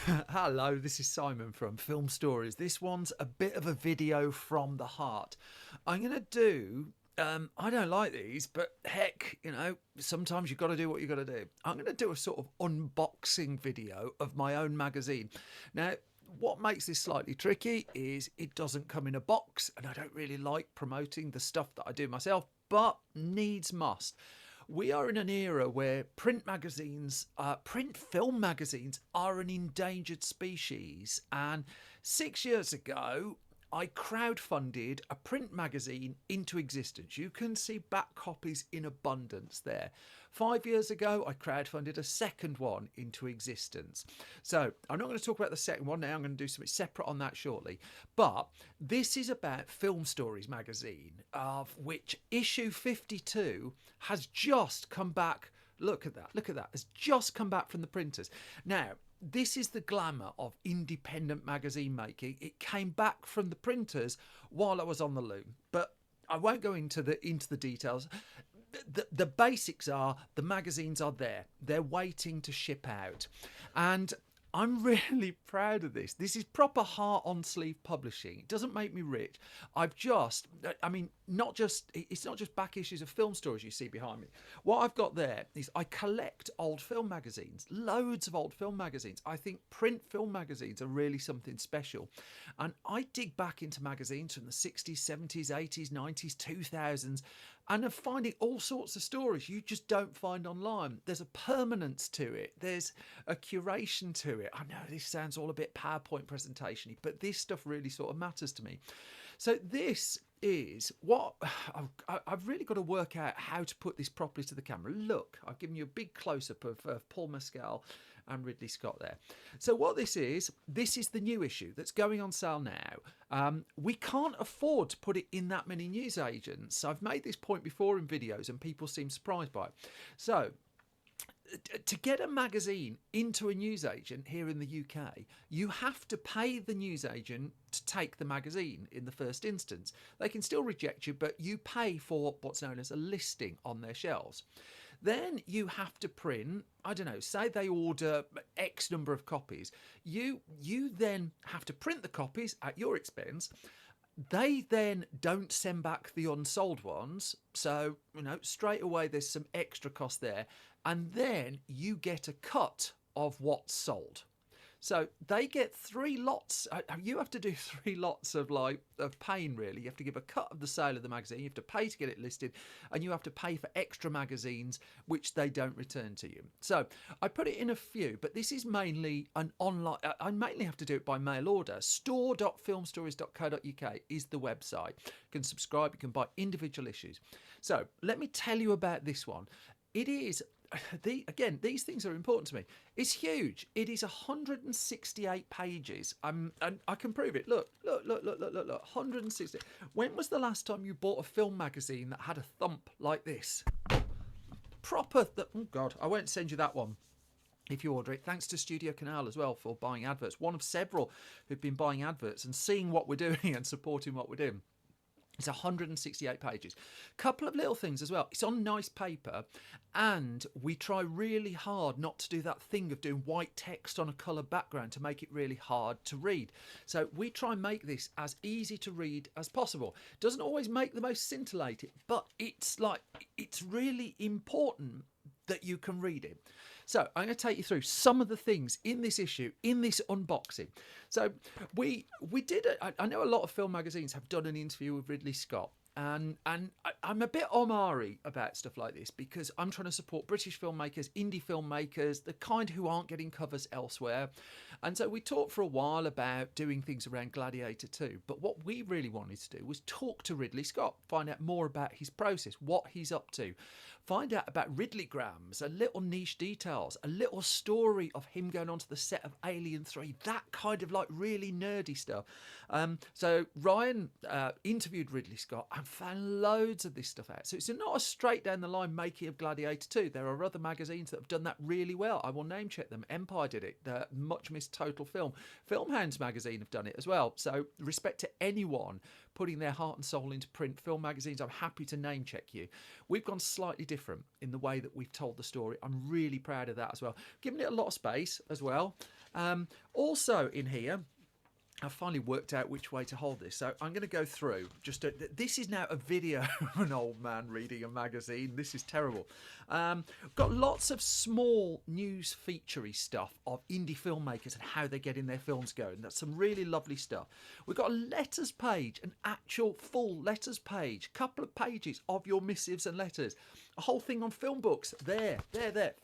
Hello, this is Simon from Film Stories. This one's a bit of a video from the heart. I'm going to do. I don't like these, but heck, sometimes you've got to do what you've got to do. I'm going to do a sort of unboxing video of my own magazine. Now, what makes this slightly tricky is it doesn't come in a box, and I don't really like promoting the stuff that I do myself, but needs must. We are in an era where print film magazines are an endangered species. And 6 years ago, I crowdfunded a print magazine into existence. You can see back copies in abundance there. 5 years ago, I crowdfunded a second one into existence. So I'm not going to talk about the second one now. I'm going to do something separate on that shortly. But this is about Film Stories magazine, of which issue 52 has just come back. Look at that. Look at that. Has just come back from the printers. Now, this is the glamour of independent magazine making. It came back from the printers while I was on the loom, but I won't go into the details. The basics are the magazines are there. They're waiting to ship out, and I'm really proud of this. This is proper heart on sleeve publishing. It doesn't make me rich. It's not just back issues of Film Stories you see behind me. What I've got there is I collect old film magazines, loads of old film magazines. I think print film magazines are really something special. And I dig back into magazines from the 60s, 70s, 80s, 90s, 2000s, and I'm finding all sorts of stories you just don't find online. There's a permanence to it. There's a curation to it. I know this sounds all a bit PowerPoint presentation-y, but this stuff really sort of matters to me. So this is what I've really got to work out how to put this properly to the camera. Look, I've given you a big close-up of Paul Mescal and Ridley Scott there. So what this is the new issue that's going on sale now. We can't afford to put it in that many newsagents. I've made this point before in videos and people seem surprised by it. So to get a magazine into a newsagent here in the UK, you have to pay the newsagent to take the magazine in the first instance. They can still reject you, but you pay for what's known as a listing on their shelves. Then you have to print, I don't know, say they order X number of copies. You then have to print the copies at your expense. They then don't send back the unsold ones. So, straight away there's some extra cost there. And then you get a cut of what's sold. So they get 3 lots. You have to do 3 lots of pain, really. You have to give a cut of the sale of the magazine. You have to pay to get it listed, and you have to pay for extra magazines, which they don't return to you. So I put it in a few, but this is mainly an online. I mainly have to do it by mail order. store.filmstories.co.uk is the website. You can subscribe. You can buy individual issues. So let me tell you about this one. It is. These things are important to me. It's huge. It is 168 pages. And I can prove it. Look. 160. When was the last time you bought a film magazine that had a thump like this? Proper. Oh, God. I won't send you that one if you order it. Thanks to Studio Canal as well for buying adverts. One of several who've been buying adverts and seeing what we're doing and supporting what we're doing. It's 168 pages. Couple of little things as well. It's on nice paper, and we try really hard not to do that thing of doing white text on a colour background to make it really hard to read. So we try and make this as easy to read as possible. Doesn't always make the most scintillating, but it's really important that you can read it. So I'm going to take you through some of the things in this issue, in this unboxing. So we did it. I know a lot of film magazines have done an interview with Ridley Scott. And I'm a bit omari about stuff like this because I'm trying to support British filmmakers, indie filmmakers, the kind who aren't getting covers elsewhere. And so we talked for a while about doing things around Gladiator 2. But what we really wanted to do was talk to Ridley Scott, find out more about his process, what he's up to, find out about Ridleygrams, a little niche details, a little story of him going onto the set of Alien 3, that kind of really nerdy stuff. So Ryan interviewed Ridley Scott and found loads of this stuff out. So it's not a straight down the line making of Gladiator 2. There are other magazines that have done that really well. I will name check them. Empire did it. The Much Missed Total Film. Filmhounds magazine have done it as well. So respect to anyone putting their heart and soul into print film magazines. I'm happy to name check you. We've gone slightly different in the way that we've told the story. I'm really proud of that as well. Giving it a lot of space as well. Also in here, I've finally worked out which way to hold this. So I'm going to go through this is now a video of an old man reading a magazine. This is terrible. Got lots of small news featurey stuff of indie filmmakers and how they're getting their films going. That's some really lovely stuff. We've got a letters page, an actual full letters page, couple of pages of your missives and letters. A whole thing on film books. There,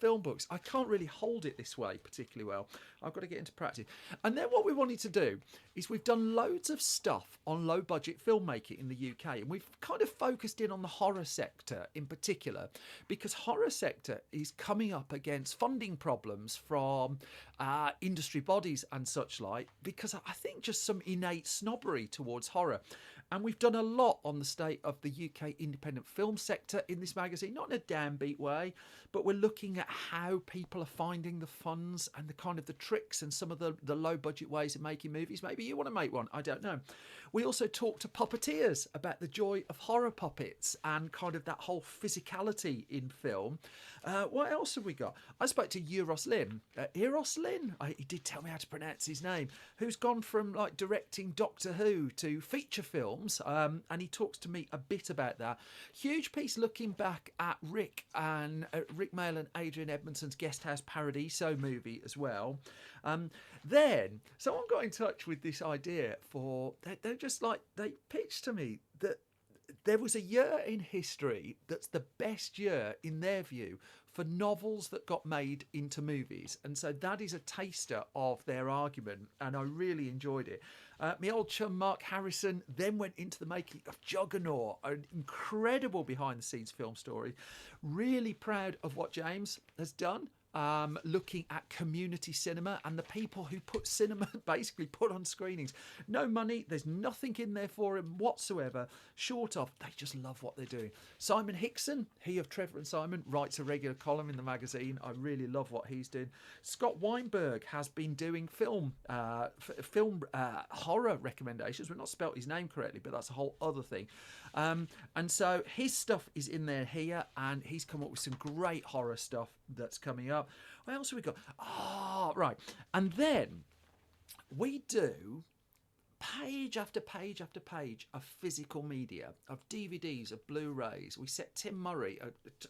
film books. I can't really hold it this way particularly well. I've got to get into practice. And then what we wanted to do is we've done loads of stuff on low budget filmmaking in the UK, and we've kind of focused in on the horror sector in particular, because horror sector is coming up against funding problems from industry bodies and such like, because I think just some innate snobbery towards horror. And we've done a lot on the state of the UK independent film sector in this magazine, not in a downbeat way, but we're looking at how people are finding the funds and the kind of the tricks and some of the low budget ways of making movies. Maybe you want to make one, I don't know. We also talked to puppeteers about the joy of horror puppets and kind of that whole physicality in film. What else have we got? I spoke to Euros Lyn. He did tell me how to pronounce his name, who's gone from like directing Doctor Who to feature films, and he talks to me a bit about that. Huge piece looking back at Rick Mayall and Adrian Edmondson's Guesthouse Paradiso movie as well. Then someone got in touch with this idea they pitched to me that there was a year in history that's the best year in their view for novels that got made into movies, and so that is a taster of their argument, and I really enjoyed it. My old chum Mark Harrison then went into the making of Juggernaut, an incredible behind the scenes film story. Really proud of what James has done. Looking at community cinema and the people who put cinema, basically put on screenings. No money, there's nothing in there for him whatsoever, short of they just love what they're doing. Simon Hickson, he of Trevor and Simon, writes a regular column in the magazine. I really love what he's doing. Scott Weinberg has been doing film horror recommendations. We've not spelt his name correctly, but that's a whole other thing. And so his stuff is in there here, and he's come up with some great horror stuff that's coming up. What else have we got? Right. And then we do page after page after page of physical media, of DVDs, of Blu-rays. We set Tim Murray,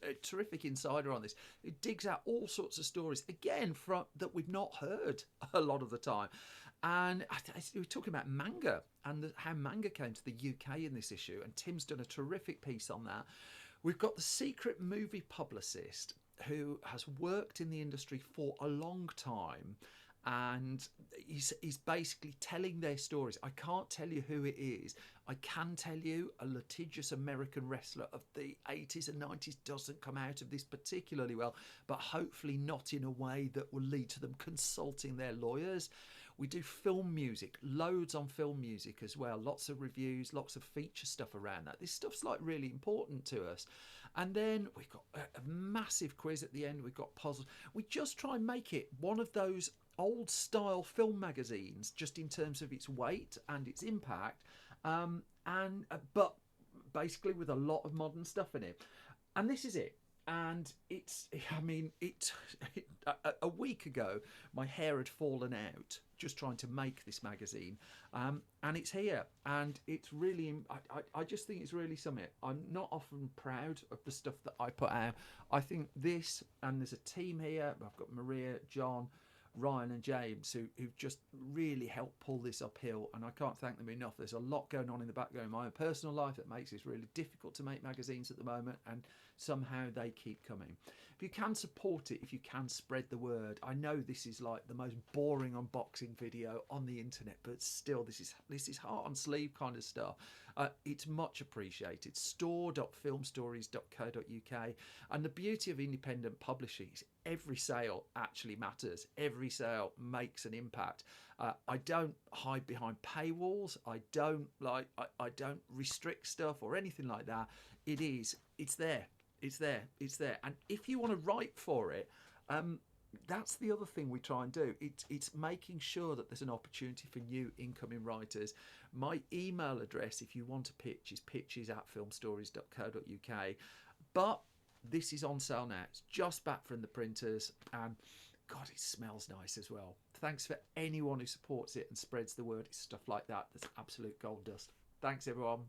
a terrific insider on this, who digs out all sorts of stories, again, from that we've not heard a lot of the time. And we're talking about manga and how manga came to the UK in this issue, and Tim's done a terrific piece on that. We've got the secret movie publicist who has worked in the industry for a long time, and he's basically telling their stories. I can't tell you who it is. I can tell you a litigious American wrestler of the 80s and 90s doesn't come out of this particularly well, but hopefully not in a way that will lead to them consulting their lawyers. We do film music, loads on film music as well. Lots of reviews, lots of feature stuff around that. This stuff's like really important to us. And then we've got a massive quiz at the end. We've got puzzles. We just try and make it one of those old style film magazines, just in terms of its weight and its impact, but basically with a lot of modern stuff in it. And this is it. And a week ago, my hair had fallen out just trying to make this magazine. And it's here. And it's really, I just think it's really something. I'm not often proud of the stuff that I put out. I think this, and there's a team here. I've got Maria, John, Ryan and James who've just really helped pull this uphill, and I can't thank them enough. There's a lot going on in the background in my own personal life that makes this really difficult to make magazines at the moment, and somehow they keep coming. If you can support it, if you can spread the word. I know this is like the most boring unboxing video on the internet, but still this is heart on sleeve kind of stuff. It's much appreciated. store.filmstories.co.uk. And the beauty of independent publishing is every sale actually matters. Every sale makes an impact. I don't hide behind paywalls. I don't restrict stuff or anything like that. It's there. And if you want to write for it, that's the other thing we try and do. It's making sure that there's an opportunity for new incoming writers. My email address, if you want to pitch, is pitches@filmstories.co.uk. But This is on sale now. It's just back from the printers, and God, it smells nice as well. Thanks for anyone who supports it and spreads the word. It's stuff like that that's absolute gold dust. Thanks, everyone.